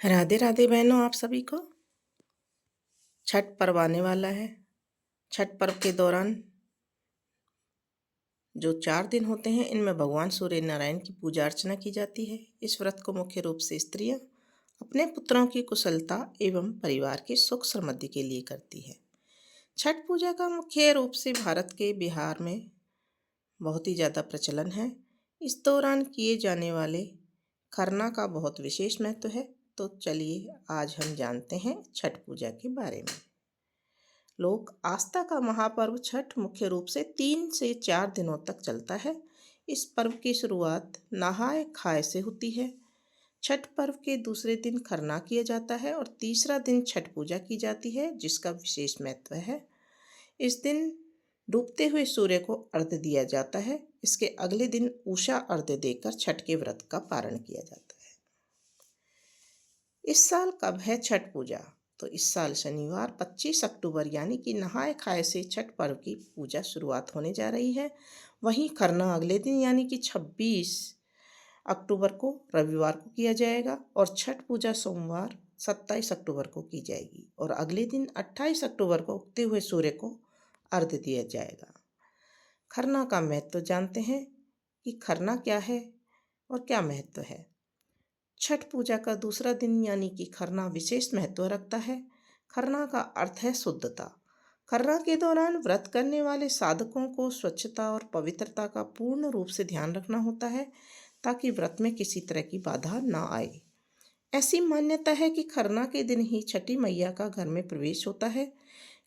राधे राधे बहनों, आप सभी को। छठ पर्व आने वाला है। छठ पर्व के दौरान जो 4 दिन होते हैं, इनमें भगवान सूर्य नारायण की पूजा अर्चना की जाती है। इस व्रत को मुख्य रूप से स्त्रियां अपने पुत्रों की कुशलता एवं परिवार की सुख समृद्धि के लिए करती है। छठ पूजा का मुख्य रूप से भारत के बिहार में बहुत ही ज़्यादा प्रचलन है। इस दौरान किए जाने वाले खरना का बहुत विशेष महत्व है। तो चलिए आज हम जानते हैं छठ पूजा के बारे में। लोक आस्था का महापर्व छठ मुख्य रूप से 3 से 4 दिनों तक चलता है। इस पर्व की शुरुआत नहाय खाए से होती है। छठ पर्व के दूसरे दिन खरना किया जाता है और तीसरा दिन छठ पूजा की जाती है, जिसका विशेष महत्व है। इस दिन डूबते हुए सूर्य को अर्घ्य दिया जाता है। इसके अगले दिन उषा अर्घ्य देकर छठ के व्रत का पारण किया जाता है। इस साल कब है छठ पूजा? तो इस साल शनिवार 25 अक्टूबर यानी कि नहाय खाए से छठ पर्व की पूजा शुरुआत होने जा रही है। वहीं खरना अगले दिन यानी कि 26 अक्टूबर को रविवार को किया जाएगा और छठ पूजा सोमवार 27 अक्टूबर को की जाएगी और अगले दिन 28 अक्टूबर को उगते हुए सूर्य को अर्घ्य दिया जाएगा। खरना का महत्व जानते हैं कि खरना क्या है और क्या महत्व है। छठ पूजा का दूसरा दिन यानी कि खरना विशेष महत्व रखता है। खरना का अर्थ है शुद्धता। खरना के दौरान व्रत करने वाले साधकों को स्वच्छता और पवित्रता का पूर्ण रूप से ध्यान रखना होता है, ताकि व्रत में किसी तरह की बाधा ना आए। ऐसी मान्यता है कि खरना के दिन ही छठी मैया का घर में प्रवेश होता है।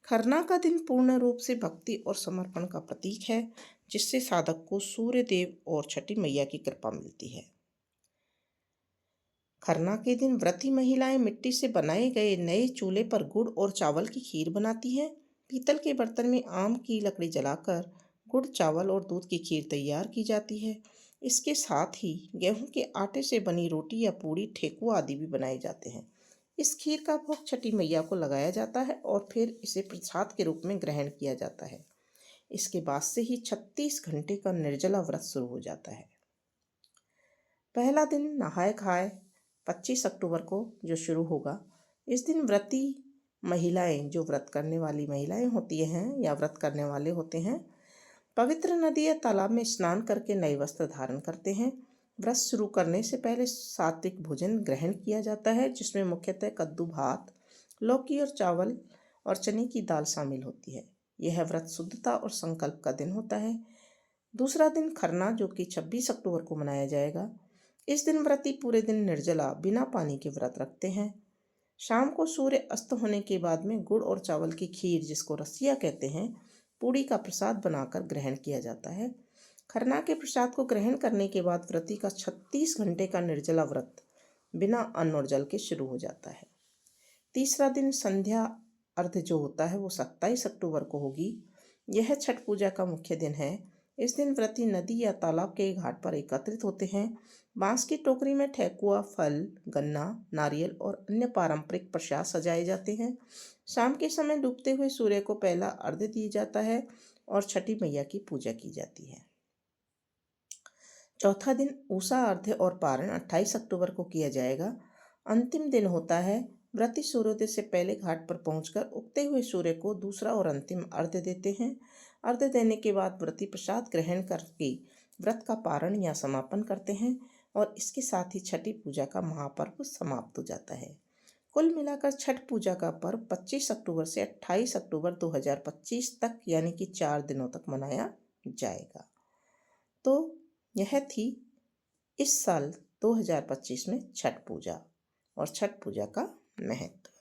खरना का दिन पूर्ण रूप से भक्ति और समर्पण का प्रतीक है, जिससे साधक को सूर्य देव और छठी मैया की कृपा मिलती है। खरना के दिन व्रती महिलाएं मिट्टी से बनाए गए नए चूल्हे पर गुड़ और चावल की खीर बनाती हैं। पीतल के बर्तन में आम की लकड़ी जलाकर गुड़, चावल और दूध की खीर तैयार की जाती है। इसके साथ ही गेहूं के आटे से बनी रोटी या पूड़ी, ठेकुआ आदि भी बनाए जाते हैं। इस खीर का भोग छठी मैया को लगाया जाता है और फिर इसे प्रसाद के रूप में ग्रहण किया जाता है। इसके बाद से ही 36 घंटे का निर्जला व्रत शुरू हो जाता है। पहला दिन नहाय खाए 25 अक्टूबर को जो शुरू होगा। इस दिन व्रती महिलाएं, जो व्रत करने वाली महिलाएं होती हैं या व्रत करने वाले होते हैं, पवित्र नदी या तालाब में स्नान करके नए वस्त्र धारण करते हैं। व्रत शुरू करने से पहले सात्विक भोजन ग्रहण किया जाता है, जिसमें मुख्यतः कद्दू भात, लौकी और चावल और चने की दाल शामिल होती है। यह व्रत शुद्धता और संकल्प का दिन होता है। दूसरा दिन खरना, जो कि 26 अक्टूबर को मनाया जाएगा। इस दिन व्रती पूरे दिन निर्जला बिना पानी के व्रत रखते हैं। शाम को सूर्य अस्त होने के बाद में गुड़ और चावल की खीर, जिसको रसिया कहते हैं, पूड़ी का प्रसाद बनाकर ग्रहण किया जाता है। खरना के प्रसाद को ग्रहण करने के बाद व्रती का 36 घंटे का निर्जला व्रत बिना अन्न और जल के शुरू हो जाता है। तीसरा दिन संध्या अर्घ्य जो होता है वो 27 अक्टूबर को होगी। यह छठ पूजा का मुख्य दिन है। इस दिन व्रती नदी या तालाब के घाट पर एकत्रित होते हैं। बांस की टोकरी में ठेकुआ, फल, गन्ना, नारियल और अन्य पारंपरिक प्रसाद सजाए जाते हैं। शाम के समय डूबते हुए सूर्य को पहला अर्घ्य दिया जाता है और छठी मैया की पूजा की जाती है। चौथा दिन उषा अर्घ्य और पारण 28 अक्टूबर को किया जाएगा। अंतिम दिन होता है। व्रती सूर्योदय से पहले घाट पर पहुंचकर उगते हुए सूर्य को दूसरा और अंतिम अर्घ्य देते हैं। अर्घ्य देने के बाद व्रती प्रसाद ग्रहण करके व्रत का पारण या समापन करते हैं और इसके साथ ही छठी पूजा का महापर्व समाप्त हो जाता है। कुल मिलाकर छठ पूजा का पर्व 25 अक्टूबर से 28 अक्टूबर 2025 तक यानी कि 4 दिनों तक मनाया जाएगा। तो यह थी इस साल 2025 में छठ पूजा और छठ पूजा का महत्व।